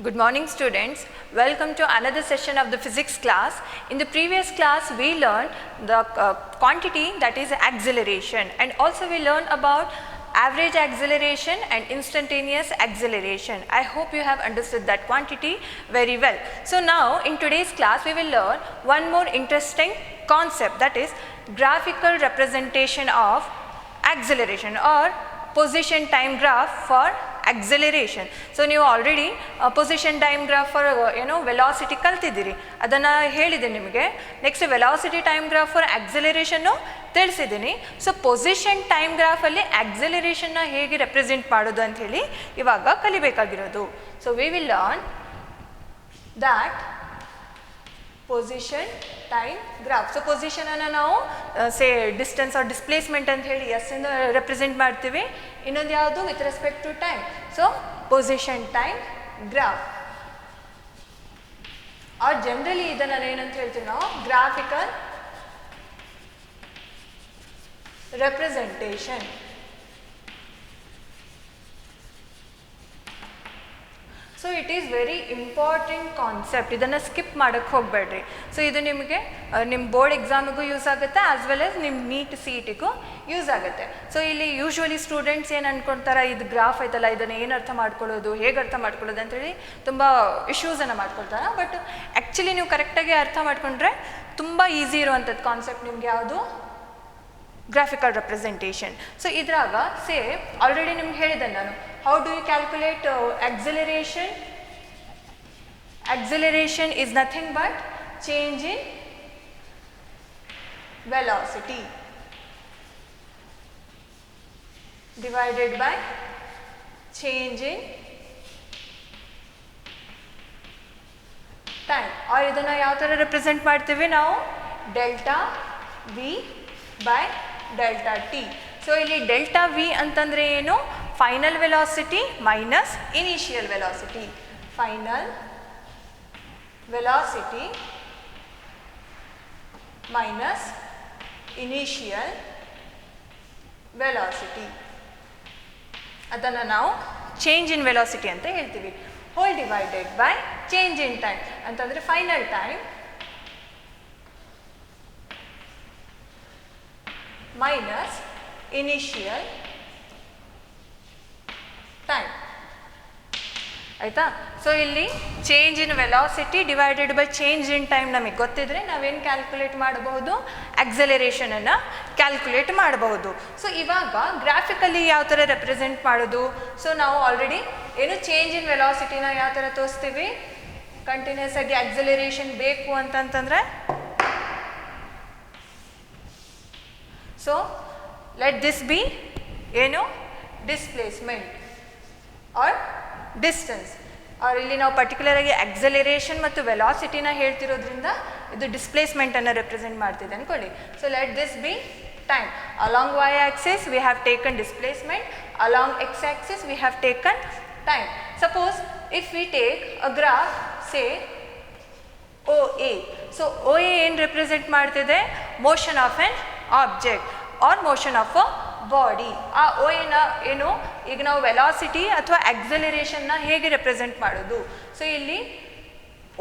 Good morning students, welcome to another session of the physics class. In the previous class we learned the quantity, that is acceleration, and also we learned about average acceleration and instantaneous acceleration. I hope you have understood that quantity very well. So now in today's class we will learn one more interesting concept, that is graphical representation of acceleration or position time graph for acceleration. So ನೀವು already position time graph for velocity ಕಲ್ತಿದ್ದೀರಿ, ಅದನ್ನು ಹೇಳಿದೆ ನಿಮಗೆ. Next velocity time graph for ಆಕ್ಸಲರೇಷನ್ನು ತಿಳಿಸಿದ್ದೀನಿ. So position time ಗ್ರಾಫಲ್ಲಿ ಆಕ್ಸಲರೇಷನ್ನ ಹೇಗೆ ರೆಪ್ರೆಸೆಂಟ್ ಮಾಡೋದು ಅಂತ ಹೇಳಿ ಇವಾಗ ಕಲಿಬೇಕಾಗಿರೋದು. So we will learn that position time graph. So ಪೊಸಿಷನನ್ನು ನಾವು ಸೇ ಡಿಸ್ಟೆನ್ಸ್ ಆರ್ ಡಿಸ್ಪ್ಲೇಸ್ಮೆಂಟ್ ಅಂತ ಹೇಳಿ ಎಸ್ ಇಂದ ರೆಪ್ರೆಸೆಂಟ್ ಮಾಡ್ತೀವಿ. ಇನ್ನೊಂದು ಯಾವುದು with respect to time. So position time graph or generally ಇದನ್ನು ಏನಂತ ಹೇಳ್ತೀವಿ ನಾವು graphical representation. So it is very important concept, ಇದನ್ನು ಸ್ಕಿಪ್ ಮಾಡೋಕ್ಕೆ ಹೋಗಬೇಡ್ರಿ. ಸೊ ಇದು ನಿಮಗೆ ನಿಮ್ಮ ಬೋರ್ಡ್ ಎಕ್ಸಾಮಿಗೂ ಯೂಸ್ ಆಗುತ್ತೆ, ಆ್ಯಸ್ ವೆಲ್ ಆಸ್ ನಿಮ್ಮ ನೀಟ್ CET-ಗೂ ಯೂಸ್ ಆಗುತ್ತೆ. ಸೊ ಇಲ್ಲಿ ಯೂಶ್ವಲಿ ಸ್ಟೂಡೆಂಟ್ಸ್ ಏನು ಅಂದ್ಕೊಳ್ತಾರೆ, ಇದು ಗ್ರಾಫ್ ಐತಲ್ಲ ಇದನ್ನು ಏನು ಅರ್ಥ ಮಾಡ್ಕೊಳ್ಳೋದು, ಹೇಗೆ ಅರ್ಥ ಮಾಡ್ಕೊಳ್ಳೋದು ಅಂತೇಳಿ ತುಂಬ ಇಶ್ಯೂಸನ್ನು ಮಾಡ್ಕೊಳ್ತಾರೆ. ಬಟ್ ಆ್ಯಕ್ಚುಲಿ ನೀವು ಕರೆಕ್ಟಾಗಿ ಅರ್ಥ ಮಾಡ್ಕೊಂಡ್ರೆ ತುಂಬ ಈಸಿ ಇರುವಂಥದ್ದು ಕಾನ್ಸೆಪ್ಟ್ ನಿಮ್ಗೆ ಯಾವುದು, ಗ್ರಾಫಿಕಲ್ ರೆಪ್ರೆಸೆಂಟೇಷನ್. ಸೊ ಇದ್ರಾಗ ಸೇ ಆಲ್ರೆಡಿ ನಿಮ್ಗೆ ಹೇಳಿದೆ ನಾನು, how do you calculate acceleration? Acceleration is nothing but change in velocity divided by change in time. or ಇದನ್ನು ಯಾವ ಥರ ರೆಪ್ರೆಸೆಂಟ್ ಮಾಡ್ತೀವಿ ನಾವು, delta V by delta T. So ಇಲ್ಲಿ ಡೆಲ್ಟಾ ವಿ ಅಂತಂದರೆ ಏನು, final velocity minus initial velocity. Final velocity minus initial velocity, ಅದನ್ನು ನಾವು ಚೇಂಜ್ ಇನ್ ವೆಲಾಸಿಟಿ ಅಂತ ಹೇಳ್ತೀವಿ. Whole divided by change in time ಅಂತಂದರೆ final time minus initial time. ಆಯಿತಾ? So ಇಲ್ಲಿ change in velocity divided by change in time ನಮಗೆ ಗೊತ್ತಿದ್ರೆ ನಾವೇನು ಕ್ಯಾಲ್ಕುಲೇಟ್ ಮಾಡಬಹುದು, ಆಕ್ಸಲರೇಷನನ್ನು ಕ್ಯಾಲ್ಕುಲೇಟ್ ಮಾಡಬಹುದು. ಸೊ ಇವಾಗ ಗ್ರಾಫಿಕಲಿ ಯಾವ ಥರ ರೆಪ್ರೆಸೆಂಟ್ ಮಾಡೋದು, ಸೊ ನಾವು ಆಲ್ರೆಡಿ ಏನು ಚೇಂಜ್ ಇನ್ ವೆಲಾಸಿಟಿನ ಯಾವ ಥರ ತೋರಿಸ್ತೀವಿ, ಕಂಟಿನ್ಯೂಸ್ ಆಗಿ ಆಕ್ಸಲರೇಷನ್ ಬೇಕು ಅಂತಂತಂದರೆ, ಸೊ ಲೆಟ್ ದಿಸ್ ಬಿ ಏನು ಡಿಸ್ಪ್ಲೇಸ್ಮೆಂಟ್ ಆರ್ ಡಿಸ್ಟೆನ್ಸ್. ಆರ್ ಇಲ್ಲಿ ನಾವು ಪರ್ಟಿಕ್ಯುಲರಾಗಿ ಆಕ್ಸಲರೇಷನ್ ಮತ್ತು ವೆಲಾಸಿಟಿನ ಹೇಳ್ತಿರೋದ್ರಿಂದ ಇದು ಡಿಸ್ಪ್ಲೇಸ್ಮೆಂಟನ್ನು ರೆಪ್ರೆಸೆಂಟ್ ಮಾಡ್ತಿದೆ ಅಂದ್ಕೊಳ್ಳಿ. So let this be time. Along y axis we have taken displacement, along x axis we have taken time. Suppose if we take a graph say OA. So OA ಏನು represent ಮಾಡ್ತಿದೆ, motion of an object or motion of a body. ಆ OAನ ಏನು, ಈಗ ನಾವು velocity ಅಥವಾ ಆಕ್ಸಲರೇಷನ್ನ ಹೇಗೆ represent ಮಾಡೋದು. ಸೊ ಇಲ್ಲಿ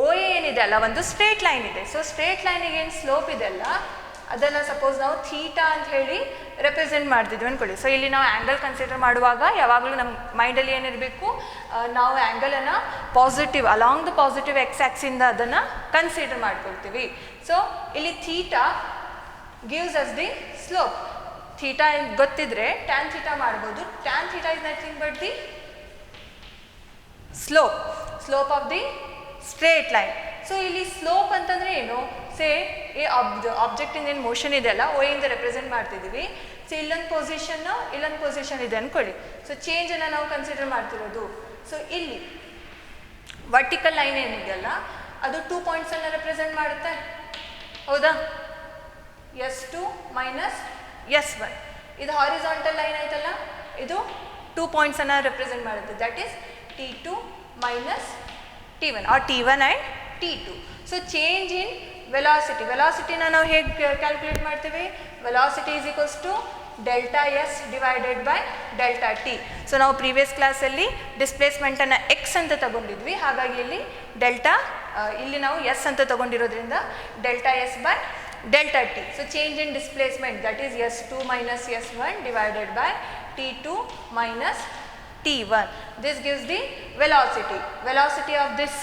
OA ಏನಿದೆ ಅಲ್ಲ, ಒಂದು ಸ್ಟ್ರೇಟ್ ಲೈನ್ ಇದೆ. ಸೊ ಸ್ಟ್ರೇಟ್ ಲೈನಿಗೆ ಏನು ಸ್ಲೋಪ್ ಇದೆ ಅಲ್ಲ, ಅದನ್ನು ಸಪೋಸ್ ನಾವು ಥೀಟಾ ಅಂತ ಹೇಳಿ ರೆಪ್ರೆಸೆಂಟ್ ಮಾಡ್ತಿದ್ವಿ ಅಂದ್ಕೊಳ್ಳಿ. ಸೊ ಇಲ್ಲಿ ನಾವು ಆ್ಯಂಗಲ್ ಕನ್ಸಿಡರ್ ಮಾಡುವಾಗ ಯಾವಾಗಲೂ ನಮ್ಮ ಮೈಂಡಲ್ಲಿ ಏನಿರಬೇಕು, ನಾವು ಆ್ಯಂಗಲನ್ನು positive along the positive X ಆ್ಯಕ್ಸಿಂದ ಅದನ್ನು ಕನ್ಸಿಡರ್ ಮಾಡ್ಕೊಳ್ತೀವಿ. ಸೊ ಇಲ್ಲಿ theta gives us the slope. Theta ಗೊತ್ತಿದ್ರೆ ಟ್ಯಾನ್ ಥೀಟಾ ಮಾಡ್ಬೋದು. Tan theta is nothing but the slope of the straight line. So ಇಲ್ಲಿ ಸ್ಲೋಪ್ ಅಂತಂದರೆ ಏನು, ಸೇ ಈ ಆಬ್ಜೆಕ್ಟಿಂದ ಏನು ಮೋಷನ್ ಇದೆ ಅಲ್ಲ, OA ಇಂದ ರೆಪ್ರೆಸೆಂಟ್ ಮಾಡ್ತಿದ್ದೀವಿ. ಸೊ ಇಲ್ಲೊಂದು ಪೊಸಿಷನ್ ಇದೆ ಅಂದ್ಕೊಳ್ಳಿ. ಸೊ ಚೇಂಜನ್ನು ನಾವು ಕನ್ಸಿಡರ್ ಮಾಡ್ತಿರೋದು. ಸೊ ಇಲ್ಲಿ ವರ್ಟಿಕಲ್ ಲೈನ್ ಏನಿದೆಯಲ್ಲ ಅದು 2 ಪಾಯಿಂಟ್ಸನ್ನು ರೆಪ್ರೆಸೆಂಟ್ ಮಾಡುತ್ತೆ, ಹೌದಾ, S2 ಮೈನಸ್ S1. ಇದು ಹಾರಿಜಾಂಟಲ್ ಲೈನ್ ಐತಲ್ಲ, ಇದು 2 ಪಾಯಿಂಟ್ಸನ್ನು ರೆಪ್ರೆಸೆಂಟ್ ಮಾಡುತ್ತೆ, that is T2 minus T1 or T1 and T2. So change in ವೆಲಾಸಿಟಿನ ನಾವು ಹೇಗೆ ಕ್ಯಾಲ್ಕುಲೇಟ್ ಮಾಡ್ತೀವಿ, velocity is equals to delta S divided by delta T. So ನಾವು ಪ್ರೀವಿಯಸ್ ಕ್ಲಾಸಲ್ಲಿ ಡಿಸ್ಪ್ಲೇಸ್ಮೆಂಟನ್ನು ಎಕ್ಸ್ ಅಂತ ತಗೊಂಡಿದ್ವಿ, ಹಾಗಾಗಿ ಇಲ್ಲಿ ಡೆಲ್ಟಾ ಇಲ್ಲಿ ನಾವು ಎಸ್ ಅಂತ ತಗೊಂಡಿರೋದ್ರಿಂದ delta S by delta T. So change in displacement that is S2 minus S1 divided by T2 minus T1. This gives the velocity. Velocity of this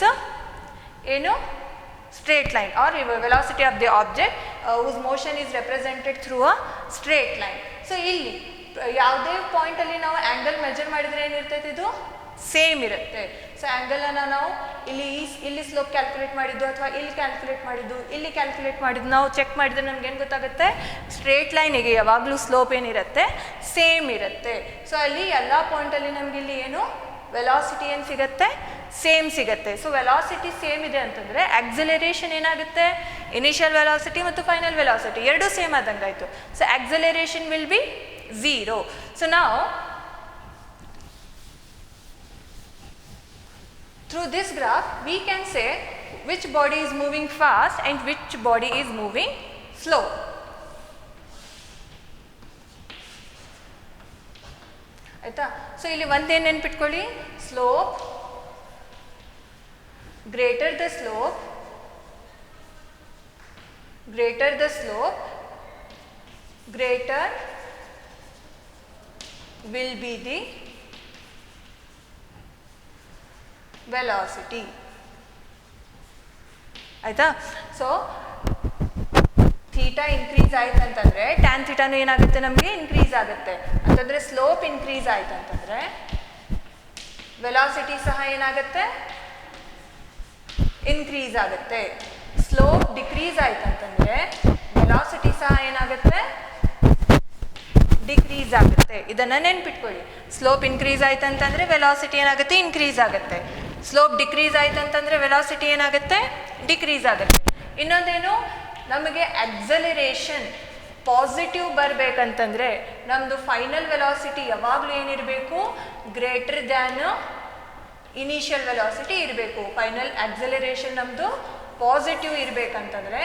straight line or velocity of the object whose motion is represented through a straight line. So ಇಲ್ಲಿ ಯಾವುದೇ ಪಾಯಿಂಟಲ್ಲಿ ನಾವು angle measure ಮಾಡಿದರೆ ಏನಿರ್ತೈತೆ, ಇದು same ಇರುತ್ತೆ. So ಆ್ಯಂಗಲನ್ನು ನಾವು ಇಲ್ಲಿ slope calculate ಮಾಡಿದ್ದು ಅಥವಾ ಇಲ್ಲಿ ಕ್ಯಾಲ್ಕುಲೇಟ್ ಮಾಡಿದ್ದು ಇಲ್ಲಿ ಕ್ಯಾಲ್ಕುಲೇಟ್ ಮಾಡಿದ್ದು ನಾವು ಚೆಕ್ ಮಾಡಿದ್ರೆ ನಮ್ಗೆ ಏನು ಗೊತ್ತಾಗುತ್ತೆ, ಸ್ಟ್ರೇಟ್ ಲೈನಿಗೆ ಯಾವಾಗಲೂ ಸ್ಲೋಪ್ ಏನಿರುತ್ತೆ ಸೇಮ್ ಇರುತ್ತೆ. ಸೊ ಅಲ್ಲಿ ಎಲ್ಲ ಪಾಯಿಂಟಲ್ಲಿ ನಮ್ಗೆ ಇಲ್ಲಿ ಏನು ವೆಲಾಸಿಟಿ ಏನು ಸಿಗುತ್ತೆ, ಸೇಮ್ ಸಿಗುತ್ತೆ. ಸೊ ವೆಲಾಸಿಟಿ ಸೇಮ್ ಇದೆ ಅಂತಂದರೆ ಆಕ್ಸಲರೇಷನ್ ಏನಾಗುತ್ತೆ, ಇನಿಷಿಯಲ್ ವೆಲಾಸಿಟಿ ಮತ್ತು ಫೈನಲ್ ವೆಲಾಸಿಟಿ ಎರಡೂ ಸೇಮ್ ಆದಂಗೆ ಆಯಿತು. So acceleration will B 0. So ನಾವು through this graph we can say which body is moving fast and which body is moving slow. ಆಯಿತಾ? So ಇಲ್ಲಿ ಒಂದೇನು ನೆನ್ಪಿಟ್ಕೊಳ್ಳಿ, slope greater the slope greater will be the velocity. ಆಯಿತಾ? So theta increase ಆಯ್ತು ಅಂತಂದರೆ tan ಥೀಟಾನು ಏನಾಗುತ್ತೆ, ನಮಗೆ increase ಆಗುತ್ತೆ. ಅಂತಂದರೆ ಸ್ಲೋಪ್ ಇನ್ಕ್ರೀಸ್ ಆಯ್ತು ಅಂತಂದರೆ ವೆಲಾಸಿಟಿ ಸಹ ಏನಾಗುತ್ತೆ, ಇನ್ಕ್ರೀಸ್ ಆಗುತ್ತೆ. ಸ್ಲೋಪ್ ಡಿಕ್ರೀಸ್ ಆಯ್ತು ಅಂತಂದರೆ ವೆಲಾಸಿಟಿ ಸಹ ಏನಾಗುತ್ತೆ, ಡಿಕ್ರೀಸ್ ಆಗುತ್ತೆ. ಇದನ್ನು ನೆನ್ಪಿಟ್ಕೊಳ್ಳಿ. ಸ್ಲೋಪ್ ಇನ್ಕ್ರೀಸ್ ಆಯ್ತು ಅಂತಂದರೆ ವೆಲಾಸಿಟಿ ಏನಾಗುತ್ತೆ, ಇನ್ಕ್ರೀಸ್ ಆಗುತ್ತೆ. ಸ್ಲೋಪ್ ಡಿಕ್ರೀಸ್ ಆಯ್ತು ಅಂತಂದರೆ ವೆಲಾಸಿಟಿ ಏನಾಗುತ್ತೆ, ಡಿಕ್ರೀಸ್ ಆಗುತ್ತೆ. ಇನ್ನೊಂದೇನು, ನಮಗೆ ಆಕ್ಸಲರೇಷನ್ ಪಾಸಿಟಿವ್ ಬರಬೇಕಂತಂದರೆ ನಮ್ಮದು ಫೈನಲ್ ವೆಲಾಸಿಟಿ ಯಾವಾಗಲೂ ಏನಿರಬೇಕು, ಗ್ರೇಟರ್ ದ್ಯಾನ್ ಇನಿಷಿಯಲ್ ವೆಲಾಸಿಟಿ ಇರಬೇಕು. ಫೈನಲ್ ಆಕ್ಸಲರೇಷನ್ ನಮ್ಮದು ಪಾಸಿಟಿವ್ ಇರಬೇಕಂತಂದರೆ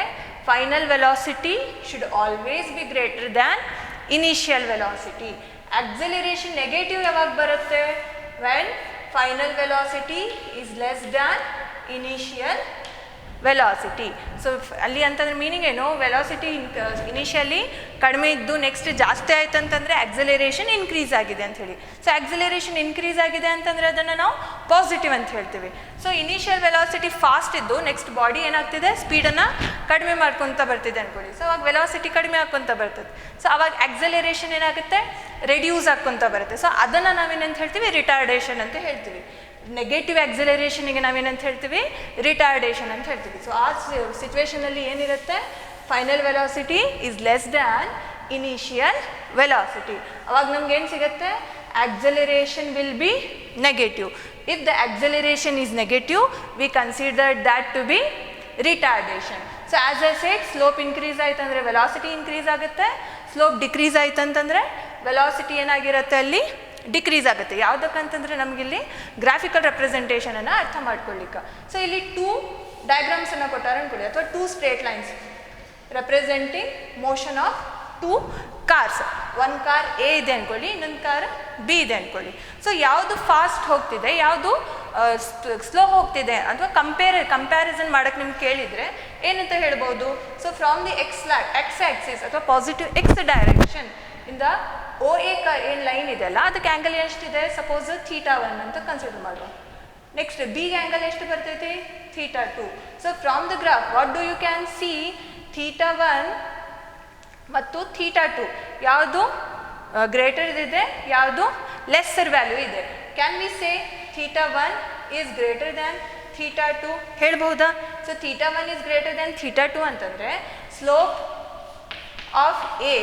final velocity should always be greater than initial velocity. Acceleration negative ಯಾವಾಗ ಬರುತ್ತೆ, when final velocity is less than initial velocity. So ಅಲ್ಲಿ ಅಂತಂದ್ರೆ ಮೀನಿಂಗ್ ಏನು, ವೆಲಾಸಿಟಿ ಇನಿಷಿಯಲಿ ಕಡಿಮೆ ಇದ್ದು ನೆಕ್ಸ್ಟ್ ಜಾಸ್ತಿ ಆಯ್ತು ಅಂತಂದರೆ ಆಕ್ಸಲರೇಷನ್ ಇನ್ಕ್ರೀಸ್ ಆಗಿದೆ ಅಂತ ಹೇಳಿ. ಸೊ ಆಕ್ಸಲರೇಷನ್ ಇನ್ಕ್ರೀಸ್ ಆಗಿದೆ ಅಂತಂದರೆ ಅದನ್ನು ನಾವು ಪಾಸಿಟಿವ್ ಅಂತ ಹೇಳ್ತೀವಿ. ಸೊ ಇನಿಷಿಯಲ್ ವೆಲಾಸಿಟಿ ಫಾಸ್ಟ್ ಇದ್ದು ನೆಕ್ಸ್ಟ್ ಬಾಡಿ ಏನಾಗ್ತಿದೆ, ಸ್ಪೀಡನ್ನು ಕಡಿಮೆ ಮಾಡ್ಕೊತ ಬರ್ತಿದೆ ಅಂದ್ಕೊಳ್ಳಿ. ಸೊ ಅವಾಗ ವೆಲಾಸಿಟಿ ಕಡಿಮೆ ಹಾಕ್ಕೊತ ಬರ್ತದೆ. ಸೊ ಅವಾಗ ಆಕ್ಸಲರೇಷನ್ ಏನಾಗುತ್ತೆ, ರೆಡ್ಯೂಸ್ ಹಾಕ್ಕೊತ ಬರುತ್ತೆ. ಸೊ ಅದನ್ನು ನಾವೇನಂತ ಹೇಳ್ತೀವಿ, ರಿಟಾರ್ಡೇಷನ್ ಅಂತ ಹೇಳ್ತೀವಿ. ನೆಗೆಟಿವ್ ಆಕ್ಸಲರೇಷನಿಗೆ ನಾವೇನಂತ ಹೇಳ್ತೀವಿ, ರಿಟಾರ್ಡೇಷನ್ ಅಂತ ಹೇಳ್ತೀವಿ. ಸೊ ಆ ಸಿಚುವೇಷನಲ್ಲಿ ಏನಿರುತ್ತೆ, final velocity is less than initial velocity. ಅವಾಗ ನಮ್ಗೆ ಏನು ಸಿಗುತ್ತೆ, acceleration will be negative. If the acceleration is negative we consider that to be retardation. So as I said, slope increase ಆಯ್ತು ಅಂದರೆ ವೆಲಾಸಿಟಿ ಇನ್ಕ್ರೀಸ್ ಆಗುತ್ತೆ. ಸ್ಲೋಪ್ ಡಿಕ್ರೀಸ್ ಆಯ್ತು ಅಂತಂದರೆ velocity ಏನಾಗಿರುತ್ತೆ, ಅಲ್ಲಿ ಡಿಕ್ರೀಸ್ ಆಗುತ್ತೆ. ಯಾವುದಕ್ಕಂತಂದರೆ ನಮಗಿಲ್ಲಿ ಗ್ರಾಫಿಕಲ್ ರೆಪ್ರೆಸೆಂಟೇಷನನ್ನು ಅರ್ಥ ಮಾಡ್ಕೊಳ್ಳಿಕ್ಕೆ. ಸೊ ಇಲ್ಲಿ 2 ಡಯಾಗ್ರಾಮ್ಸನ್ನು ಕೊಟ್ಟಾರೆ ಅಂದ್ಕೊಳ್ಳಿ, ಅಥವಾ 2 straight lines representing motion of 2 cars. ಒಂದು ಕಾರ್ ಎ ಇದೆ ಅಂದ್ಕೊಳ್ಳಿ, ಇನ್ನೊಂದು ಕಾರ್ ಬಿ ಇದೆ ಅಂದ್ಕೊಳ್ಳಿ. ಸೊ ಯಾವುದು ಫಾಸ್ಟ್ ಹೋಗ್ತಿದೆ, ಯಾವುದು ಸ್ಲೋ ಹೋಗ್ತಿದೆ ಅಥವಾ ಕಂಪ್ಯಾರಿಸನ್ ಮಾಡೋಕ್ಕೆ ನಿಮ್ಗೆ ಕೇಳಿದರೆ ಏನಂತ ಹೇಳ್ಬೋದು. So from the X Axis ಅಥವಾ ಪಾಸಿಟಿವ್ ಎಕ್ಸ್ ಡೈರೆಕ್ಷನ್ ಇಂದ OA ಏನು ಲೈನ್ ಇದೆಯಲ್ಲ ಅದಕ್ಕೆ ಆ್ಯಂಗಲ್ ಎಷ್ಟಿದೆ, ಸಪೋಸ್ θ1 ಅಂತ ಕನ್ಸಿಡರ್ ಮಾಡುವ. ನೆಕ್ಸ್ಟ್ ಬಿಗೆ ಆ್ಯಂಗಲ್ ಎಷ್ಟು ಬರ್ತೈತಿ, θ2. So from the graph what do you can see, θ1 ಮತ್ತು θ2 ಯಾವುದು ಗ್ರೇಟರ್ ಇದೆ, ಯಾವುದು ಲೆಸ್ಸರ್ ವ್ಯಾಲ್ಯೂ ಇದೆ. Can we say θ1 is greater than θ2 ಹೇಳ್ಬಹುದಾ? ಸೊ θ1 ಈಸ್ ಗ್ರೇಟರ್ ದ್ಯಾನ್ θ2 ಅಂತಂದರೆ slope of A,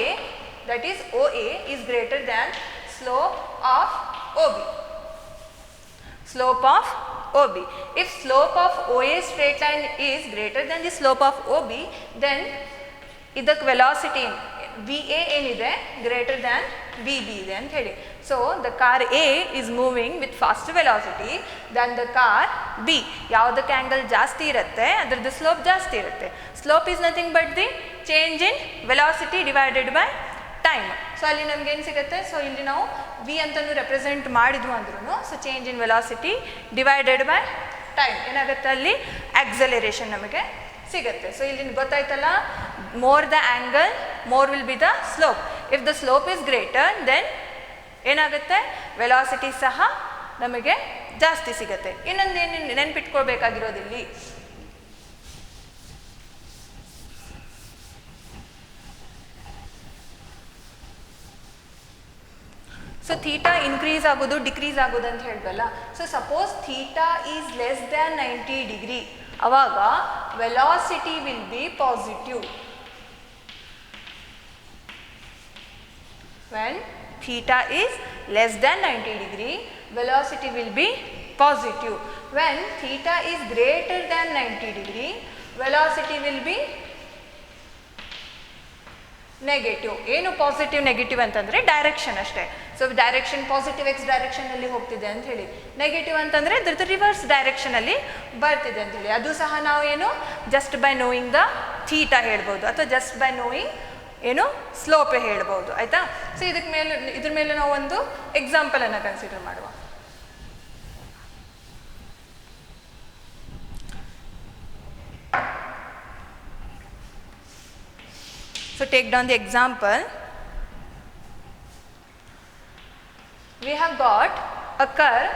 that is OA, is greater than slope of OB. Slope of OB. If slope of OA straight line is greater than the slope of OB, then ಇದಕ್ಕೆ velocity VA ಏನಿದೆ greater than VB ಇದೆ ಅಂತ ಹೇಳಿ. So the car A is moving with faster velocity than the car B. ಯಾವುದಕ್ಕೆ angle ಜಾಸ್ತಿ ಇರುತ್ತೆ ಅದರದ್ದು slope ಜಾಸ್ತಿ ಇರುತ್ತೆ. Slope is nothing but the change in velocity divided by time. So ಅಲ್ಲಿ ನಮ್ಗೆ ಏನು ಸಿಗುತ್ತೆ, ಸೊ ಇಲ್ಲಿ ನಾವು ವಿ ಅಂತಲೂ ರೆಪ್ರೆಸೆಂಟ್ ಮಾಡಿದ್ವು ಅಂದ್ರೂ, so change in velocity divided by time ಏನಾಗುತ್ತೆ, ಅಲ್ಲಿ ಆಕ್ಸಲರೇಷನ್ ನಮಗೆ ಸಿಗುತ್ತೆ. ಸೊ ಇಲ್ಲಿ ಗೊತ್ತಾಯ್ತಲ್ಲ, more the angle more will be the slope. If the slope is greater then ಏನಾಗುತ್ತೆ, ವೆಲಾಸಿಟಿ ಸಹ ನಮಗೆ ಜಾಸ್ತಿ ಸಿಗುತ್ತೆ. ಇನ್ನೊಂದೇನು ನೆನ್ಪಿಟ್ಕೊಳ್ಬೇಕಾಗಿರೋದಿಲ್ಲಿ, ಸೊ ಥೀಟಾ ಇನ್ಕ್ರೀಸ್ ಆಗೋದು ಡಿಕ್ರೀಸ್ ಆಗೋದು ಅಂತ ಹೇಳ್ಬಲ್ಲ. So suppose theta is less than 90 degree, ಅವಾಗ velocity will be positive. When theta is less than 90 degree, velocity will be positive. When theta is greater than 90 degree, velocity will be negative. ಏನು positive negative ಅಂತಂದರೆ direction ಅಷ್ಟೇ. So direction positive X ಡೈರೆಕ್ಷನಲ್ಲಿ ಹೋಗ್ತಿದೆ ಅಂತ ಹೇಳಿ, negative ಅಂತಂದರೆ ಅದ್ರದ್ದು reverse ಡೈರೆಕ್ಷನಲ್ಲಿ ಬರ್ತಿದೆ ಅಂತ ಹೇಳಿ. ಅದು ಸಹ ನಾವು ಏನು just by knowing the theta ಹೇಳ್ಬೋದು, ಅಥವಾ ಜಸ್ಟ್ ಬೈ ನೋಯಿಂಗ್ ಏನು ಸ್ಲೋಪೇ ಹೇಳ್ಬೋದು. ಆಯಿತಾ? ಸೊ ಇದ್ರ ಮೇಲೆ ನಾವು ಒಂದು ಎಕ್ಸಾಂಪಲನ್ನು ಕನ್ಸಿಡರ್ ಮಾಡುವ. So take down the example. We have got a curve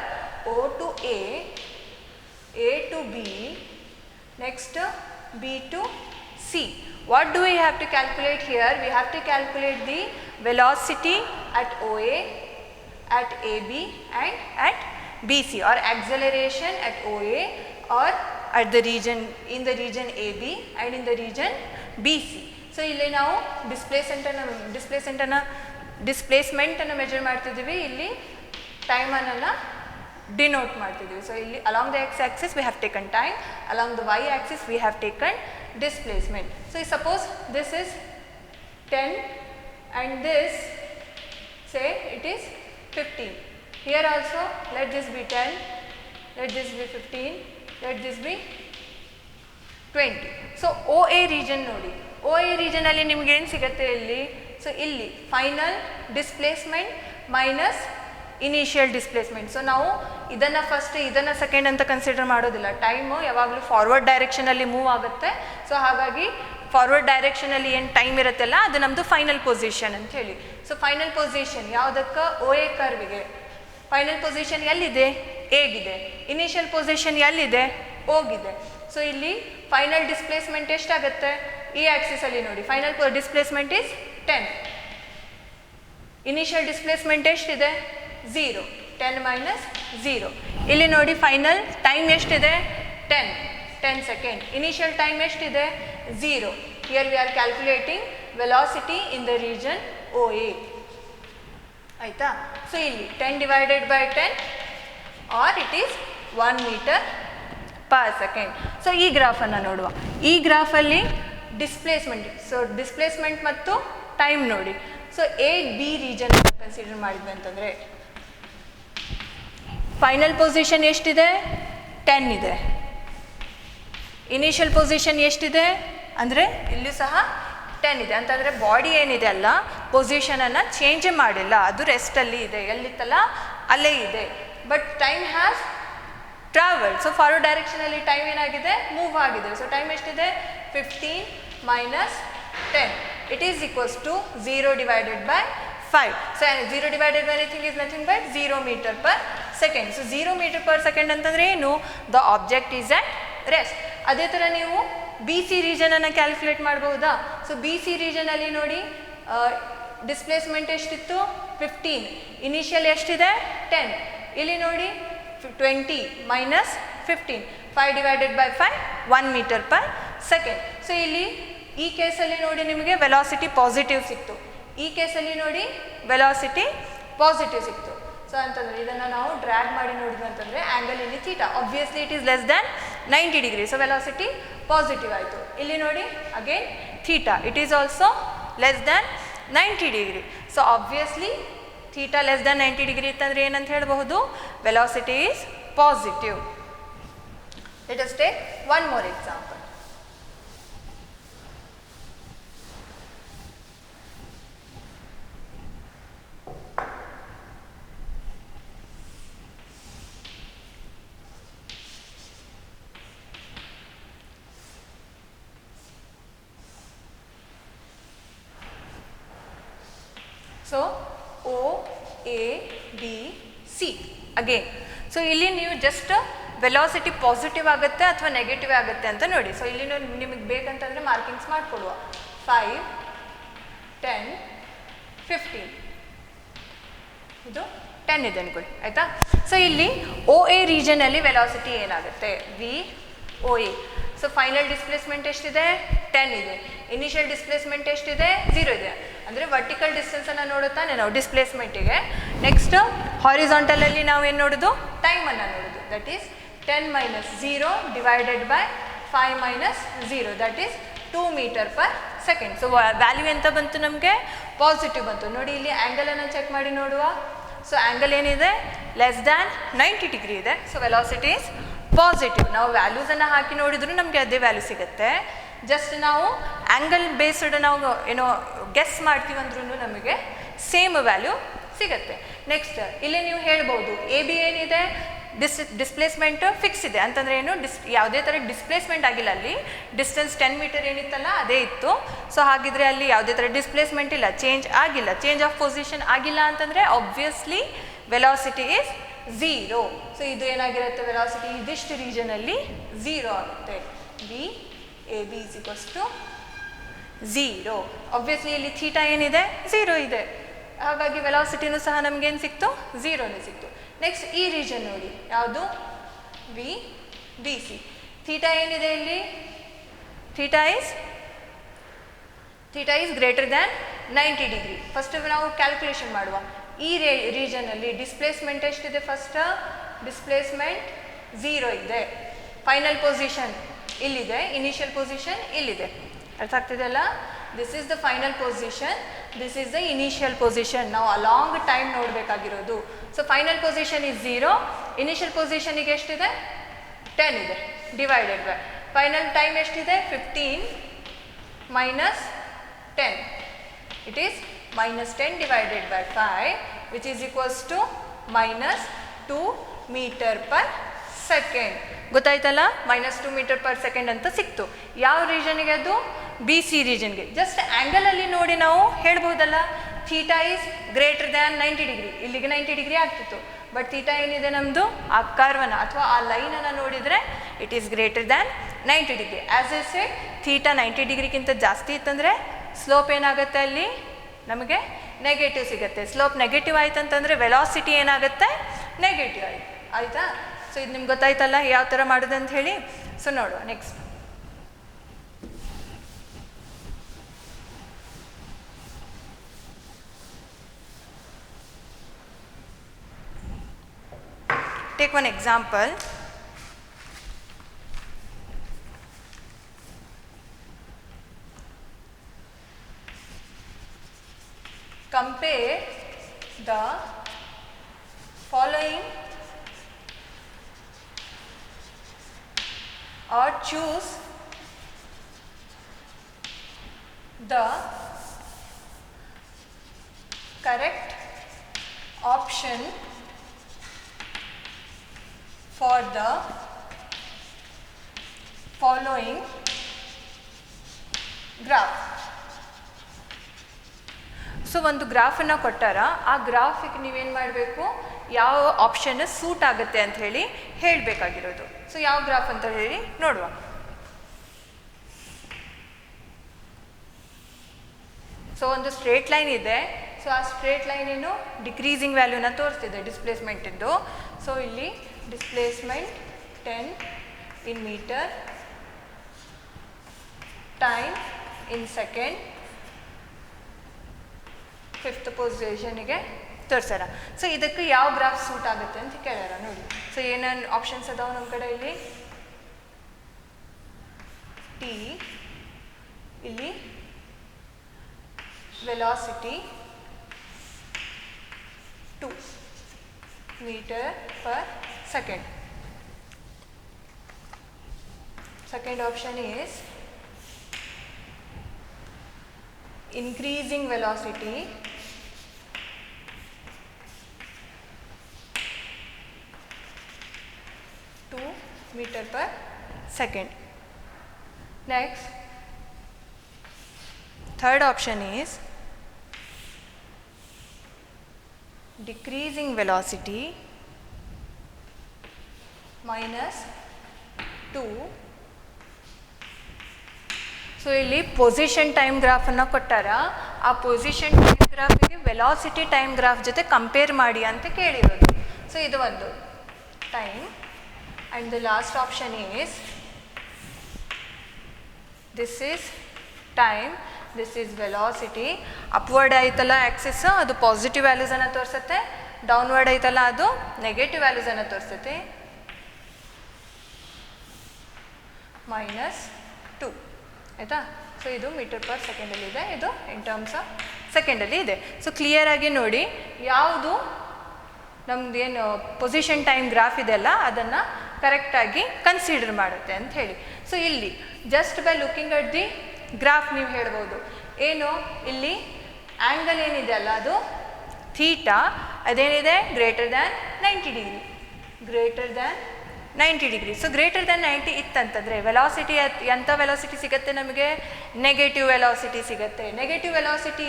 O to A to B, next B to C. What do we have to calculate here? We have to calculate the velocity at OA, at AB and at BC, or acceleration at OA or at the region, in the region AB and in the region BC. So ಇಲ್ಲಿ ನಾವು ಡಿಸ್ಪ್ಲೇಸ್ಮೆಂಟನ್ನು measure ಮಾಡ್ತಿದ್ದೀವಿ, ಇಲ್ಲಿ ಟೈಮನ್ನು denote ಮಾಡ್ತಿದ್ದೀವಿ. So ಇಲ್ಲಿ along the x axis we have taken time, along the y axis we have taken displacement. So suppose this is 10 and this, say it is 15. Here also let this be 10, let this be 15, let this be 20. So OA region ನೋಡಿ, OA region ಅಲ್ಲಿ ನಿಮ್ಗೆ ಏನು ಸಿಗುತ್ತೆ ಇಲ್ಲಿ? So ಇಲ್ಲಿ final displacement minus initial displacement. So ನಾವು ಇದನ್ನು first ಇದನ್ನು ಸೆಕೆಂಡ್ ಅಂತ ಕನ್ಸಿಡರ್ ಮಾಡೋದಿಲ್ಲ. ಟೈಮು ಯಾವಾಗಲೂ ಫಾರ್ವರ್ಡ್ ಡೈರೆಕ್ಷನಲ್ಲಿ ಮೂವ್ ಆಗುತ್ತೆ. ಸೊ ಹಾಗಾಗಿ ಫಾರ್ವರ್ಡ್ ಡೈರೆಕ್ಷನಲ್ಲಿ ಏನು ಟೈಮ್ ಇರುತ್ತಲ್ಲ ಅದು ನಮ್ಮದು ಫೈನಲ್ ಪೊಸಿಷನ್ ಅಂತ ಹೇಳಿ. ಸೊ ಫೈನಲ್ ಪೊಸಿಷನ್ ಯಾವುದಕ್ಕೆ? ಓ ಎ ಕರ್ವಿಗೆ ಫೈನಲ್ ಪೊಸಿಷನ್ ಎಲ್ಲಿದೆ? ಎಗಿದೆ. ಇನಿಷಿಯಲ್ ಪೊಸಿಷನ್ ಎಲ್ಲಿದೆ? ಓಗಿದೆ. ಸೊ ಇಲ್ಲಿ ಫೈನಲ್ ಡಿಸ್ಪ್ಲೇಸ್ಮೆಂಟ್ ಎಷ್ಟಾಗುತ್ತೆ? ಈ ಆಕ್ಸಿಸಲ್ಲಿ ನೋಡಿ, final displacement is 10, initial displacement ಎಷ್ಟಿದೆ? 0. 10 ಮೈನಸ್ 0. ಇಲ್ಲಿ ನೋಡಿ ಫೈನಲ್ ಟೈಮ್ ಎಷ್ಟಿದೆ? 10 ಸೆಕೆಂಡ್. ಇನಿಷಿಯಲ್ ಟೈಮ್ ಎಷ್ಟಿದೆ? 0. Here we are calculating velocity in the region O A. ಆಯಿತಾ? ಸೊ ಇಲ್ಲಿ 10 divided by 10 or it is 1 metre per second. So ಈ ಗ್ರಾಫನ್ನು ನೋಡುವ. ಈ ಗ್ರಾಫಲ್ಲಿ ಡಿಸ್ಪ್ಲೇಸ್ಮೆಂಟ್, ಸೊ ಡಿಸ್ಪ್ಲೇಸ್ಮೆಂಟ್ ಮತ್ತು ಟೈಮ್ ನೋಡಿ. So A B region consider ಮಾಡಿದ್ವಿ ಅಂತಂದರೆ ಫೈನಲ್ ಪೊಸಿಷನ್ ಎಷ್ಟಿದೆ? 10 ಇದೆ. ಇನಿಷಿಯಲ್ ಪೊಸಿಷನ್ ಎಷ್ಟಿದೆ ಅಂದರೆ ಇಲ್ಲಿ ಸಹ 10 ಇದೆ. ಅಂತಂದರೆ ಬಾಡಿ ಏನಿದೆ ಅಲ್ಲ, ಪೊಸಿಷನನ್ನು ಚೇಂಜೇ ಮಾಡಿಲ್ಲ, ಅದು ರೆಸ್ಟಲ್ಲಿ ಇದೆ. ಎಲ್ಲಿತ್ತಲ್ಲ ಅಲ್ಲೇ ಇದೆ. But time has travelled. So forward ಡೈರೆಕ್ಷನಲ್ಲಿ ಟೈಮ್ ಏನಾಗಿದೆ? ಮೂವ್ ಆಗಿದೆ. ಸೊ ಟೈಮ್ ಎಷ್ಟಿದೆ? 15 minus 10. It is equals to 0 divided by 5. So 0 divided by anything is nothing but 0 meter per second. So 0 meter per second ಅಂತಂದರೆ ಏನು? The object is at rest. ಅದೇ ಥರ ನೀವು B C ರೀಜನನ್ನು calculate ಮಾಡ್ಬೋದಾ? So B C ರೀಜನಲ್ಲಿ ನೋಡಿ displacement ಎಷ್ಟಿತ್ತು? 15. Initial ಎಷ್ಟಿದೆ? 10. ಇಲ್ಲಿ ನೋಡಿ 20 minus 15. 5 divided by 5 1 metre per second. So ಇಲ್ಲಿ ಈ ಕೇಸಲ್ಲಿ ನೋಡಿ ನಿಮಗೆ ವೆಲಾಸಿಟಿ ಪಾಸಿಟಿವ್ ಸಿಕ್ತು. ಈ ಕೇಸಲ್ಲಿ ನೋಡಿ ವೆಲಾಸಿಟಿ ಪಾಸಿಟಿವ್ ಸಿಕ್ತು. ಸೊ ಅಂತಂದರೆ ಇದನ್ನು ನಾವು ಡ್ರ್ಯಾಗ್ ಮಾಡಿ ನೋಡಿದ್ವಿ ಅಂತಂದರೆ ಆ್ಯಂಗಲ್ ಇಲ್ಲಿ theta, obviously it is less than 90 degree. So velocity positive ಆಯಿತು. ಇಲ್ಲಿ ನೋಡಿ again theta, it is also less than 90 degree. So obviously theta less than 90 degree ಇತ್ತಂದರೆ ಏನಂತ ಹೇಳಬಹುದು? Velocity is positive. Let us take one more example. So O A B C again. So ಇಲ್ಲಿ ನೀವು just velocity positive ಆಗುತ್ತೆ ಅಥವಾ negative ಆಗುತ್ತೆ ಅಂತ ನೋಡಿ. ಸೊ ಇಲ್ಲಿ ನಿಮಗೆ ಬೇಕಂತಂದರೆ ಮಾರ್ಕಿಂಗ್ಸ್ ಮಾಡಿಕೊಡುವ 5 10 15 ಇದು 10 ಇದೆ ಅನ್ಕೊಳ್ಳಿ ಆಯಿತಾ. ಸೊ ಇಲ್ಲಿ O A ರೀಜನಲ್ಲಿ ವೆಲಾಸಿಟಿ ಏನಾಗುತ್ತೆ V O A. So final displacement ಎಷ್ಟಿದೆ 10 ಇದೆ. ಇನಿಷಿಯಲ್ ಡಿಸ್ಪ್ಲೇಸ್ಮೆಂಟ್ ಎಷ್ಟಿದೆ 0 ಇದೆ. ಅಂದರೆ ವರ್ಟಿಕಲ್ ಡಿಸ್ಟೆನ್ಸನ್ನು ನೋಡುತ್ತಾನೆ ನಾವು ಡಿಸ್ಪ್ಲೇಸ್ಮೆಂಟಿಗೆ. ನೆಕ್ಸ್ಟ್ ಹಾರಿಸಾಂಟಲಲ್ಲಿ ನಾವು ಏನು ನೋಡೋದು ಟೈಮನ್ನು ನೋಡೋದು. That is 10 - 0 divided by 5 - 0 that is 2 metre per second. So value ಎಂತ ಬಂತು ನಮಗೆ ಪಾಸಿಟಿವ್ ಬಂತು. ನೋಡಿ ಇಲ್ಲಿ ಆ್ಯಂಗಲನ್ನು ಚೆಕ್ ಮಾಡಿ ನೋಡುವ. ಸೊ ಆ್ಯಂಗಲ್ ಏನಿದೆ ಲೆಸ್ ದ್ಯಾನ್ 90 ಡಿಗ್ರಿ ಇದೆ. So velocity is positive. ನಾವು ವ್ಯಾಲ್ಯೂಸನ್ನು ಹಾಕಿ ನೋಡಿದ್ರು ನಮಗೆ ಅದೇ ವ್ಯಾಲ್ಯೂ ಸಿಗುತ್ತೆ. ಜಸ್ಟ್ ನಾವು ಆ್ಯಂಗಲ್ ಬೇಸ್ಡ್ ನಾವು ಏನೋ ಗೆಸ್ ಮಾಡ್ತೀವಿ ಅಂದ್ರೂ ನಮಗೆ ಸೇಮ್ ವ್ಯಾಲ್ಯೂ ಸಿಗುತ್ತೆ. ನೆಕ್ಸ್ಟ್ ಇಲ್ಲಿ ನೀವು ಹೇಳ್ಬೋದು ಎ ಬಿ ಏನಿದೆ ಡಿಸ್ಪ್ಲೇಸ್ಮೆಂಟ್ ಫಿಕ್ಸ್ ಇದೆ ಅಂತಂದರೆ ಏನು ಯಾವುದೇ ಥರ ಡಿಸ್ಪ್ಲೇಸ್ಮೆಂಟ್ ಆಗಿಲ್ಲ. ಅಲ್ಲಿ ಡಿಸ್ಟೆನ್ಸ್ 10 ಮೀಟರ್ ಏನಿತ್ತಲ್ಲ ಅದೇ ಇತ್ತು. ಸೊ ಹಾಗಿದ್ರೆ ಅಲ್ಲಿ ಯಾವುದೇ ಥರ ಡಿಸ್ಪ್ಲೇಸ್ಮೆಂಟ್ ಇಲ್ಲ, ಚೇಂಜ್ ಆಗಿಲ್ಲ, ಚೇಂಜ್ ಆಫ್ ಪೊಸಿಷನ್ ಆಗಿಲ್ಲ ಅಂತಂದರೆ ಆಬ್ವಿಯಸ್ಲಿ ವೆಲಾಸಿಟಿ ಈಸ್ 0. ಸೊ ಇದು ಏನಾಗಿರುತ್ತೆ ವೆಲಾಸಿಟಿ ಇದಿಷ್ಟು ರೀಜನಲ್ಲಿ 0 ಆಗುತ್ತೆ. V A B is equals to 0. Obviously ಇಲ್ಲಿ ಥೀಟಾ ಏನಿದೆ 0 ಇದೆ. ಹಾಗಾಗಿ ವೆಲಾಸಿಟಿನೂ ಸಹ ನಮಗೇನು ಸಿಕ್ತು 0ನೇ ಸಿಕ್ತು. ನೆಕ್ಸ್ಟ್ ಈ ರೀಜನ್ ನೋಡಿ ಯಾವುದು ವಿ ಬಿ ಸಿ. ಥೀಟಾ ಏನಿದೆ ಇಲ್ಲಿ theta is greater than 90 degree. First ನಾವು ಕ್ಯಾಲ್ಕುಲೇಷನ್ ಮಾಡುವ. ಈ ರೀಜನಲ್ಲಿ ಡಿಸ್ಪ್ಲೇಸ್ಮೆಂಟ್ ಎಷ್ಟಿದೆ ಫಸ್ಟ್ ಡಿಸ್ಪ್ಲೇಸ್ಮೆಂಟ್ 0 ಇದೆ. ಫೈನಲ್ ಪೊಸಿಷನ್ ಇಲ್ಲಿದೆ, ಇನಿಷಿಯಲ್ ಪೊಸಿಷನ್ ಇಲ್ಲಿದೆ. ಅರ್ಥ ಆಗ್ತಿದೆಯಲ್ಲ. This is the final position, this is the initial position. ನಾವು ಅಲಾಂಗ್ ಟೈಮ್ ನೋಡಬೇಕಾಗಿರೋದು. So final position is 0, initial ಪೊಸಿಷನಿಗೆ ಎಷ್ಟಿದೆ 10 ಇದೆ ಡಿವೈಡೆಡ್ ಬೈ ಫೈನಲ್ ಟೈಮ್ ಎಷ್ಟಿದೆ 15 minus 10. It is -10 divided by 5 which is equals to -2 metre per second. ಗೊತ್ತಾಯ್ತಲ್ಲ, -2 metre per second ಅಂತ ಸಿಕ್ತು. ಯಾವ ರೀಜನ್ಗೆ ಅದು ಬಿ ಸಿ ರೀಜನ್ಗೆ. ಜಸ್ಟ್ ಆ್ಯಂಗಲಲ್ಲಿ ನೋಡಿ ನಾವು ಹೇಳ್ಬೋದಲ್ಲ theta is greater than 90 degree. ಇಲ್ಲಿಗೆ 90 ಡಿಗ್ರಿ ಆಗ್ತಿತ್ತು. ಬಟ್ ಥೀಟಾ ಏನಿದೆ ನಮ್ಮದು ಆ ಕರ್ವನ್ನು ಅಥವಾ ಆ ಲೈನನ್ನು ನೋಡಿದರೆ it is greater than 90 degree. As A shed theta 90 ಡಿಗ್ರಿಗಿಂತ ಜಾಸ್ತಿ ಇತ್ತಂದರೆ ಸ್ಲೋಪ್ ಏನಾಗುತ್ತೆ ಅಲ್ಲಿ ನಮಗೆ ನೆಗೆಟಿವ್ ಸಿಗುತ್ತೆ. ಸ್ಲೋಪ್ ನೆಗೆಟಿವ್ ಆಯ್ತು ಅಂತಂದರೆ ವೆಲಾಸಿಟಿ ಏನಾಗುತ್ತೆ ನೆಗೆಟಿವ್ ಆಯಿತು. ಆಯಿತಾ. ಸೊ ಇದು ನಿಮ್ಗೆ ಗೊತ್ತಾಯ್ತಲ್ಲ ಯಾವ ಥರ ಮಾಡೋದು ಅಂತ ಹೇಳಿ. ಸೊ ನೋಡುವ next. Take one example. Compare the following or choose the correct option for the following graph. So ಒಂದು ಗ್ರಾಫನ್ನು ಕೊಟ್ಟಾರ, ಆ ಗ್ರಾಫಿಗೆ ನೀವೇನು ಮಾಡಬೇಕು, ಯಾವ ಆಪ್ಷನ್ ಸೂಟ್ ಆಗುತ್ತೆ ಅಂತ ಹೇಳಿ ಹೇಳಬೇಕಾಗಿರೋದು. ಸೊ ಯಾವ ಗ್ರಾಫ್ ಅಂತ ಹೇಳಿ ನೋಡುವ. ಸೊ ಒಂದು ಸ್ಟ್ರೇಟ್ ಲೈನ್ ಇದೆ. ಸೊ ಆ ಸ್ಟ್ರೇಟ್ ಲೈನ್ ಏನು ಡಿಕ್ರೀಸಿಂಗ್ ವ್ಯಾಲ್ಯೂನ ತೋರಿಸ್ತಿದೆ ಡಿಸ್ಪ್ಲೇಸ್ಮೆಂಟಿಂದು. ಸೊ ಇಲ್ಲಿ displacement 10 in metre, time in second, 5th ಪೊಸಿಷನಿಗೆ ತೋರಿಸ್ಯಾರ. ಸೊ ಇದಕ್ಕೆ ಯಾವ ಗ್ರಾಫ್ ಸೂಟ್ ಆಗುತ್ತೆ ಅಂತ ಕೇಳ್ಯಾರ ನೋಡಿ. ಸೊ ಏನೇನು ಆಪ್ಷನ್ಸ್ ಅದಾವೆ ನಮ್ಮ ಕಡೆ ಇಲ್ಲಿ ಟಿ, ಇಲ್ಲಿ velocity 2 metre per second. Second option is increasing velocity 2 meter per second. Next, third option is decreasing velocity minus 2. So ಇಲ್ಲಿ ಪೊಸಿಷನ್ ಟೈಮ್ ಗ್ರಾಫನ್ನು ಕೊಟ್ಟಾರ, ಆ ಪೊಸಿಷನ್ ಟೈಮ್ ಗ್ರಾಫಿಗೆ ವೆಲಾಸಿಟಿ ಟೈಮ್ ಗ್ರಾಫ್ ಜೊತೆ ಕಂಪೇರ್ ಮಾಡಿ ಅಂತ ಕೇಳಿರೋದು. ಸೊ ಇದು ಒಂದು time and the last option is this is time, this is velocity. Upward ಆಯ್ತಲ್ಲ ಆ್ಯಕ್ಸಿಸ್, ಅದು ಪಾಸಿಟಿವ್ ವ್ಯಾಲ್ಯೂಸನ್ನು ತೋರಿಸುತ್ತೆ, ಡೌನ್ವರ್ಡ್ ಐತಲ್ಲ ಅದು ನೆಗೆಟಿವ್ ವ್ಯಾಲ್ಯೂಸನ್ನು ತೋರಿಸುತ್ತೆ. -2 ಆಯಿತಾ. ಸೊ ಇದು ಮೀಟರ್ ಪರ್ ಸೆಕೆಂಡಲ್ಲಿ ಇದೆ, ಇದು ಇನ್ ಟರ್ಮ್ಸ್ ಆಫ್ ಸೆಕೆಂಡಲ್ಲಿ ಇದೆ. ಸೊ ಕ್ಲಿಯರಾಗಿ ನೋಡಿ ಯಾವುದು ನಮ್ದು ಏನು ಪೊಸಿಷನ್ ಟೈಮ್ ಗ್ರಾಫ್ ಇದೆಯಲ್ಲ ಅದನ್ನು ಕರೆಕ್ಟಾಗಿ ಕನ್ಸಿಡರ್ ಮಾಡುತ್ತೆ ಅಂತ ಹೇಳಿ. ಸೊ ಇಲ್ಲಿ just by looking at the graph ನೀವು ಹೇಳ್ಬೋದು ಏನು, ಇಲ್ಲಿ ಆ್ಯಂಗಲ್ ಏನಿದೆ ಅಲ್ಲ ಅದು ಥೀಟಾ, ಅದೇನಿದೆ greater than 90 degree, greater than 90 degree. So greater than 90 ಇತ್ತಂತಂದರೆ ವೆಲಾಸಿಟಿ ಎಂಥ ವೆಲಾಸಿಟಿ ಸಿಗುತ್ತೆ ನಮಗೆ, ನೆಗೆಟಿವ್ ವೆಲಾಸಿಟಿ ಸಿಗುತ್ತೆ. ನೆಗೆಟಿವ್ ವೆಲಾಸಿಟಿ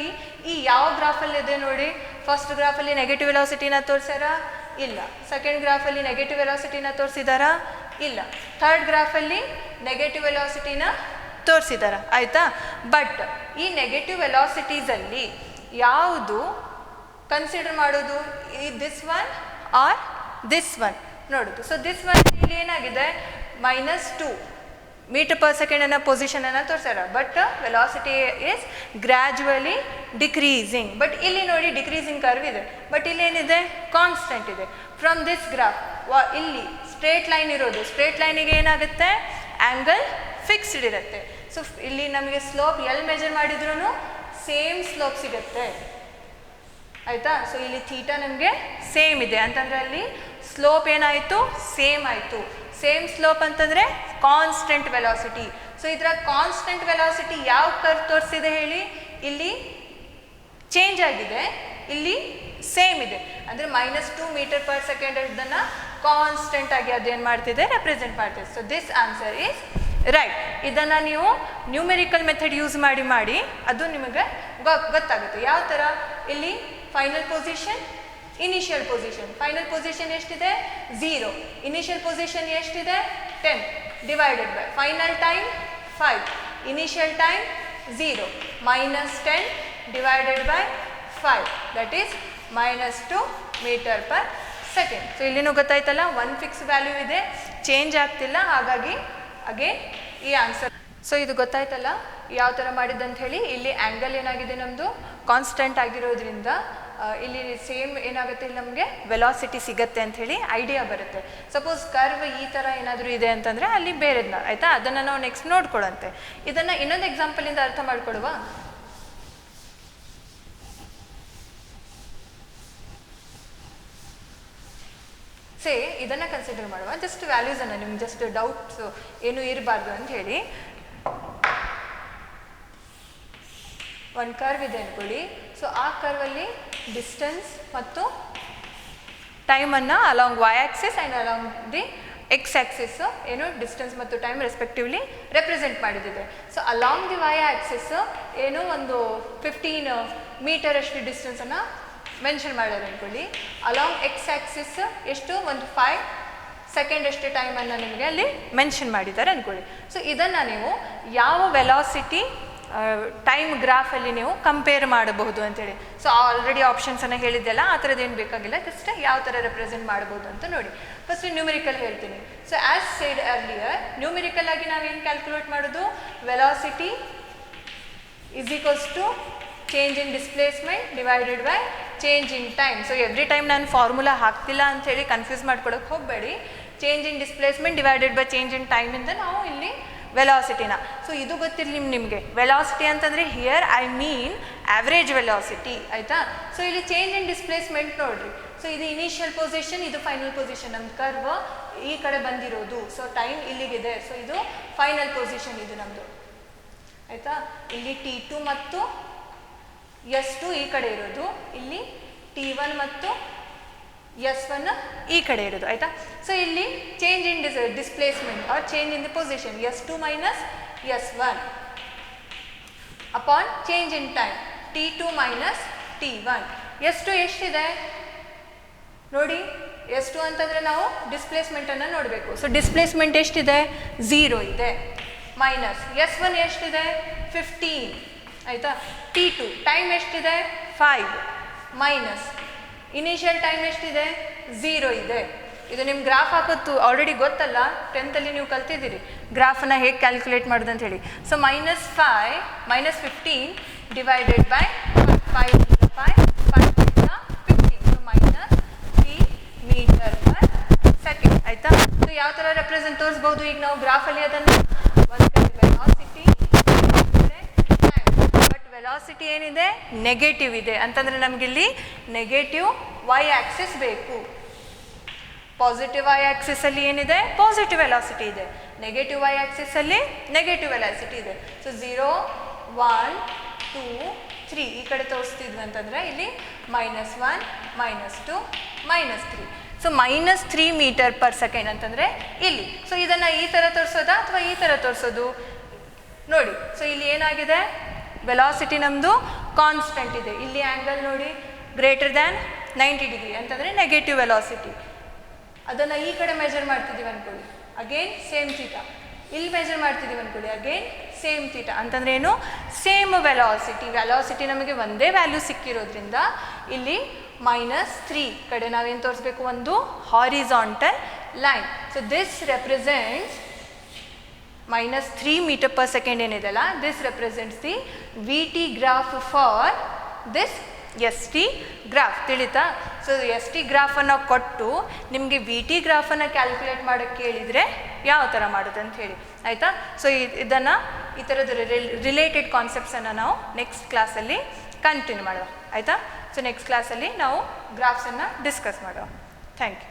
ಈ ಯಾವ ಗ್ರಾಫಲ್ಲಿದೆ ನೋಡಿ, ಫಸ್ಟ್ ಗ್ರಾಫಲ್ಲಿ ನೆಗೆಟಿವ್ ವೆಲಾಸಿಟಿನ ತೋರಿಸ್ಯಾರ, ಇಲ್ಲ. ಸೆಕೆಂಡ್ ಗ್ರಾಫಲ್ಲಿ ನೆಗೆಟಿವ್ ವೆಲಾಸಿಟಿನ ತೋರಿಸಿದಾರಾ, ಇಲ್ಲ. ಥರ್ಡ್ ಗ್ರಾಫಲ್ಲಿ ನೆಗೆಟಿವ್ ವೆಲಾಸಿಟಿನ ತೋರಿಸಿದಾರ, ಆಯಿತಾ. ಬಟ್ ಈ ನೆಗೆಟಿವ್ ವೆಲಾಸಿಟೀಸಲ್ಲಿ ಯಾವುದು ಕನ್ಸಿಡರ್ ಮಾಡೋದು, ಈ this one or this one ನೋಡೋದು. ಸೊ ದಿಸ್ ಒನ್ ಇಲ್ಲಿ ಏನಾಗಿದೆ -2 ಮೀಟರ್ ಪರ್ ಸೆಕೆಂಡ್ ಅನ್ನೋ ಪೊಸಿಷನನ್ನು ತೋರಿಸ್ಯಾರ, but velocity is gradually decreasing. But ಇಲ್ಲಿ ನೋಡಿ ಡಿಕ್ರೀಸಿಂಗ್ ಕರ್ವ್ ಇದೆ, ಬಟ್ ಇಲ್ಲಿ ಏನಿದೆ ಕಾನ್ಸ್ಟೆಂಟ್ ಇದೆ. ಫ್ರಮ್ ದಿಸ್ ಗ್ರಾಫ್ ಇಲ್ಲಿ ಸ್ಟ್ರೇಟ್ ಲೈನ್ ಇರೋದು, ಸ್ಟ್ರೇಟ್ ಲೈನಿಗೆ ಏನಾಗುತ್ತೆ ಆ್ಯಂಗಲ್ ಫಿಕ್ಸ್ಡ್ ಇರುತ್ತೆ. ಸೊ ಇಲ್ಲಿ ನಮಗೆ ಸ್ಲೋಪ್ ಎಲ್ಲಿ ಮೆಜರ್ ಮಾಡಿದ್ರೂ ಸೇಮ್ ಸ್ಲೋಪ್ ಸಿಗುತ್ತೆ, ಆಯಿತಾ. ಸೊ ಇಲ್ಲಿ ಥೀಟಾ ನಮಗೆ ಸೇಮ್ ಇದೆ ಅಂತಂದರೆ ಅಲ್ಲಿ ಸ್ಲೋಪ್ ಏನಾಯಿತು ಸೇಮ್ ಆಯಿತು. ಸೇಮ್ ಸ್ಲೋಪ್ ಅಂತಂದರೆ ಕಾನ್ಸ್ಟೆಂಟ್ ವೆಲಾಸಿಟಿ. ಸೊ ಇದರ ಕಾನ್ಸ್ಟೆಂಟ್ ವೆಲಾಸಿಟಿ ಯಾವ ಕರ್ವ್ ತೋರಿಸಿದೆ ಹೇಳಿ, ಇಲ್ಲಿ ಚೇಂಜ್ ಆಗಿದೆ, ಇಲ್ಲಿ ಸೇಮ್ ಇದೆ. ಅಂದರೆ -2 ಮೀಟರ್ ಪರ್ ಸೆಕೆಂಡ್ ಇದನ್ನು ಕಾನ್ಸ್ಟೆಂಟ್ ಆಗಿ ಅದೇನು ಮಾಡ್ತಿದೆ ರೆಪ್ರೆಸೆಂಟ್ ಮಾಡ್ತಿದೆ. So this answer is right. ಇದನ್ನು ನೀವು ನ್ಯೂಮೆರಿಕಲ್ ಮೆಥಡ್ ಯೂಸ್ ಮಾಡಿ ಅದು ನಿಮಗೆ ಗೊತ್ತಾಗುತ್ತೆ ಯಾವ ಥರ. ಇಲ್ಲಿ final position, initial position. Final position ಎಷ್ಟಿದೆ 0, ಇನಿಷಿಯಲ್ ಪೊಸಿಷನ್ ಎಷ್ಟಿದೆ 10 divided by final time 5, initial time 0, -10 divided by 5 that is -2 metre per second. So ಇಲ್ಲಿನೂ ಗೊತ್ತಾಯ್ತಲ್ಲ, ಒನ್ ಫಿಕ್ಸ್ ವ್ಯಾಲ್ಯೂ ಇದೆ, ಚೇಂಜ್ ಆಗ್ತಿಲ್ಲ, ಹಾಗಾಗಿ ಅಗೇನ್ ಈ ಆನ್ಸರ್. ಸೊ ಇದು ಗೊತ್ತಾಯ್ತಲ್ಲ ಯಾವ ಥರ ಮಾಡಿದ್ದಂತ ಹೇಳಿ. ಇಲ್ಲಿ ಆ್ಯಂಗಲ್ ಏನಾಗಿದೆ ನಮ್ಮದು ಕಾನ್ಸ್ಟೆಂಟ್ ಆಗಿರೋದ್ರಿಂದ ಇಲ್ಲಿ ಸೇಮ್ ಏನಾಗುತ್ತೆ, ಇಲ್ಲಿ ನಮಗೆ ವೆಲಾಸಿಟಿ ಸಿಗುತ್ತೆ ಅಂತ ಹೇಳಿ ಐಡಿಯಾ ಬರುತ್ತೆ. ಸಪೋಸ್ ಕರ್ವ್ ಈ ಥರ ಏನಾದರೂ ಇದೆ ಅಂತಂದರೆ ಅಲ್ಲಿ ಬೇರೆದನ್ನ, ಆಯಿತಾ, ಅದನ್ನು ನಾವು ನೆಕ್ಸ್ಟ್ ನೋಡ್ಕೊಳ್ಳುವಂತೆ. ಇದನ್ನು ಇನ್ನೊಂದು ಎಕ್ಸಾಂಪಲಿಂದ ಅರ್ಥ ಮಾಡ್ಕೊಡುವ. ಸೇ ಇದನ್ನು ಕನ್ಸಿಡರ್ ಮಾಡುವ, ಜಸ್ಟ್ ವ್ಯಾಲ್ಯೂಸನ್ನು ನಿಮ್ಗೆ ಜಸ್ಟ್ ಡೌಟ್ಸ್ ಏನೂ ಇರಬಾರ್ದು ಅಂತ ಹೇಳಿ. ಒಂದು ಕರ್ವ್ ಇದೆ ಅಂದ್ಕೊಳ್ಳಿ. ಸೊ ಆ ಕರ್ವಲ್ಲಿ ಡಿಸ್ಟೆನ್ಸ್ ಮತ್ತು ಟೈಮನ್ನು along y axis and along the x axis ಏನು ಡಿಸ್ಟೆನ್ಸ್ ಮತ್ತು ಟೈಮ್ ರೆಸ್ಪೆಕ್ಟಿವ್ಲಿ ರೆಪ್ರೆಸೆಂಟ್ ಮಾಡಿದಿದೆ. So along the y axis ಏನು ಒಂದು 15 ಮೀಟರ್ ಅಷ್ಟು ಡಿಸ್ಟೆನ್ಸನ್ನು ಮೆನ್ಷನ್ ಮಾಡ್ಯಾರ ಅಂದ್ಕೊಳ್ಳಿ. ಅಲಾಂಗ್ x ಆಕ್ಸಿಸ್ ಎಷ್ಟು ಒಂದು 5 ಸೆಕೆಂಡ್ ಅಷ್ಟು ಟೈಮನ್ನು ನಿಮಗೆ ಅಲ್ಲಿ ಮೆನ್ಷನ್ ಮಾಡಿದ್ದಾರೆ ಅಂದ್ಕೊಳ್ಳಿ. ಸೊ ಇದನ್ನು ನೀವು ಯಾವ ವೆಲಾಸಿಟಿ ಟೈಮ್ ಗ್ರಾಫಲ್ಲಿ ನೀವು ಕಂಪೇರ್ ಮಾಡಬಹುದು ಅಂತೇಳಿ. ಸೊ ಆಲ್ರೆಡಿ ಆಪ್ಷನ್ಸನ್ನು ಹೇಳಿದ್ದೆಲ್ಲ, ಆ ಥರದ್ದು ಏನು ಬೇಕಾಗಿಲ್ಲ, ಜಸ್ಟ್ ಯಾವ ಥರ ರೆಪ್ರೆಸೆಂಟ್ ಮಾಡ್ಬೋದು ಅಂತ ನೋಡಿ. ಫಸ್ಟ್ ನ್ಯೂಮೆರಿಕಲ್ ಹೇಳ್ತೀನಿ. So as said earlier, numerical ಆಗಿ ನಾವೇನು ಕ್ಯಾಲ್ಕುಲೇಟ್ ಮಾಡೋದು, velocity is equals to change in displacement divided by change in time. So every time ನಾನು ಫಾರ್ಮುಲಾ ಹಾಕ್ತಿಲ್ಲ ಅಂಥೇಳಿ ಕನ್ಫ್ಯೂಸ್ ಮಾಡ್ಕೊಳಕ್ಕೆ ಹೋಗಬೇಡಿ. Change in displacement divided by change in ಟೈಮಿಂದ ನಾವು ಇಲ್ಲಿ ವೆಲಾಸಿಟಿನ. ಸೊ ಇದು ಗೊತ್ತಿರಲಿ ನಿಮಗೆ, ವೆಲಾಸಿಟಿ ಅಂತಂದರೆ here I mean average velocity, ಆಯಿತಾ. ಸೊ ಇಲ್ಲಿ ಚೇಂಜ್ ಇನ್ ಡಿಸ್ಪ್ಲೇಸ್ಮೆಂಟ್ ನೋಡಿರಿ. ಸೊ ಇದು ಇನಿಷಿಯಲ್ ಪೊಸಿಷನ್, ಇದು ಫೈನಲ್ ಪೊಸಿಷನ್. ನಮ್ಮ ಕರ್ವ್ ಈ ಕಡೆ ಬಂದಿರೋದು, ಸೊ ಟೈಮ್ ಇಲ್ಲಿಗಿದೆ. ಸೊ ಇದು ಫೈನಲ್ ಪೊಸಿಷನ್ ಇದು ನಮ್ಮದು, ಆಯಿತಾ. ಇಲ್ಲಿ T2 ಮತ್ತು S2 ಈ ಕಡೆ ಇರೋದು, ಇಲ್ಲಿ T1 ಮತ್ತು S1 ಈ ಕಡೆ ಇರೋದು, ಆಯಿತಾ. ಸೊ ಇಲ್ಲಿ change in displacement R change in the position S2 minus S1 upon change in time T2 minus T1. S2 ಎಷ್ಟಿದೆ ನೋಡಿ ಎಷ್ಟು ಅಂತಂದರೆ ನಾವು ಡಿಸ್ಪ್ಲೇಸ್ಮೆಂಟನ್ನು ನೋಡಬೇಕು. ಸೊ ಡಿಸ್ಪ್ಲೇಸ್ಮೆಂಟ್ ಎಷ್ಟಿದೆ? 0 ಇದೆ. ಮೈನಸ್ S1 ಎಷ್ಟಿದೆ? 15 ಆಯಿತಾ. T2 ಟೈಮ್ ಎಷ್ಟಿದೆ? 5 ಮೈನಸ್ ಇನಿಷಿಯಲ್ ಟೈಮ್ ಎಷ್ಟಿದೆ? 0 ಇದೆ. ಇದು ನಿಮ್ಮ ಗ್ರಾಫ್ ಹಾಕೋದು ಆಲ್ರೆಡಿ ಗೊತ್ತಲ್ಲ, 10th ನೀವು ಕಲ್ತಿದ್ದೀರಿ ಗ್ರಾಫನ್ನು ಹೇಗೆ ಕ್ಯಾಲ್ಕುಲೇಟ್ ಮಾಡೋದು ಅಂತ ಹೇಳಿ. So -15 divided by 5 15 so -3 metre per second ಆಯಿತಾ. ಸೊ ಯಾವ ಥರ ರೆಪ್ರೆಸೆಂಟ್ ತೋರಿಸ್ಬೋದು ಈಗ ನಾವು ಗ್ರಾಫಲ್ಲಿ ಅದನ್ನು? ಒಂದು ಕಡೆ ವೆಲಾಸಿಟಿ, ಬಟ್ ವೆಲಾಸಿಟಿ ಏನಿದೆ? ನೆಗೆಟಿವ್ ಇದೆ ಅಂತಂದರೆ ನಮಗಿಲ್ಲಿ ನೆಗೆಟಿವ್ y ಆಕ್ಸಿಸ್ ಬೇಕು. ಪಾಸಿಟಿವ್ y ಆಕ್ಸಿಸಲ್ಲಿ ಏನಿದೆ? ಪಾಸಿಟಿವ್ ವೆಲಾಸಿಟಿ ಇದೆ. ನೆಗೆಟಿವ್ y ಆಕ್ಸಿಸಲ್ಲಿ ನೆಗೆಟಿವ್ ವೆಲಾಸಿಟಿ ಇದೆ. ಸೊ 0 1 2 3 ಈ ಕಡೆ ತೋರಿಸ್ತಿದ್ವಿ ಅಂತಂದರೆ ಇಲ್ಲಿ -1 -2 -3. ಸೊ -3 ಮೀಟರ್ ಪರ್ ಸೆಕೆಂಡ್ ಅಂತಂದರೆ ಇಲ್ಲಿ. ಸೊ ಇದನ್ನು ಈ ಥರ ತೋರಿಸೋದಾ ಅಥವಾ ಈ ಥರ ತೋರಿಸೋದು? ನೋಡಿ, ಸೊ ಇಲ್ಲಿ ಏನಾಗಿದೆ? ವೆಲಾಸಿಟಿ ನಮ್ಮದು ಕಾನ್ಸ್ಟೆಂಟ್ ಇದೆ. ಇಲ್ಲಿ ಆ್ಯಂಗಲ್ ನೋಡಿ ಗ್ರೇಟರ್ ದ್ಯಾನ್ 90 ಡಿಗ್ರಿ ಅಂತಂದರೆ ನೆಗೆಟಿವ್ ವೆಲಾಸಿಟಿ. ಅದನ್ನು ಈ ಕಡೆ ಮೆಜರ್ ಮಾಡ್ತಿದ್ದೀವಿ ಅಂದ್ಕೊಳ್ಳಿ, ಅಗೇನ್ ಸೇಮ್ ಥೀಟಾ. ಇಲ್ಲಿ ಮೆಜರ್ ಮಾಡ್ತಿದ್ದೀವಿ ಅಂದ್ಕೊಳ್ಳಿ, ಅಗೇನ್ ಸೇಮ್ ಥೀಟಾ. ಅಂತಂದರೆ ಏನು? ಸೇಮ್ ವೆಲಾಸಿಟಿ ನಮಗೆ ಒಂದೇ ವ್ಯಾಲ್ಯೂ ಸಿಕ್ಕಿರೋದ್ರಿಂದ ಇಲ್ಲಿ -3 ಕಡೆ ನಾವೇನು ತೋರಿಸ್ಬೇಕು? ಒಂದು horizontal line. So this represents -3 metre per second ಏನಿದೆಲ್ಲ, this represents the VT graph for this ST graph. ತಿಳಿತಾ? ಸೊ ST ಗ್ರಾಫನ್ನು ಕೊಟ್ಟು ನಿಮಗೆ VT ಗ್ರಾಫನ್ನು ಕ್ಯಾಲ್ಕುಲೇಟ್ ಮಾಡೋಕ್ಕೆ ಕೇಳಿದರೆ ಯಾವ ಥರ ಮಾಡೋದು ಅಂತ ಹೇಳಿ, ಆಯಿತಾ. ಸೊ ಇದನ್ನು ಈ ಥರದ ರಿಲೇಟೆಡ್ ಕಾನ್ಸೆಪ್ಟ್ಸನ್ನು ನಾವು ನೆಕ್ಸ್ಟ್ ಕ್ಲಾಸಲ್ಲಿ ಕಂಟಿನ್ಯೂ ಮಾಡುವ, ಆಯಿತಾ. ಸೊ ನೆಕ್ಸ್ಟ್ ಕ್ಲಾಸಲ್ಲಿ ನಾವು ಗ್ರಾಫ್ಸನ್ನು ಡಿಸ್ಕಸ್ ಮಾಡುವ. Thank you.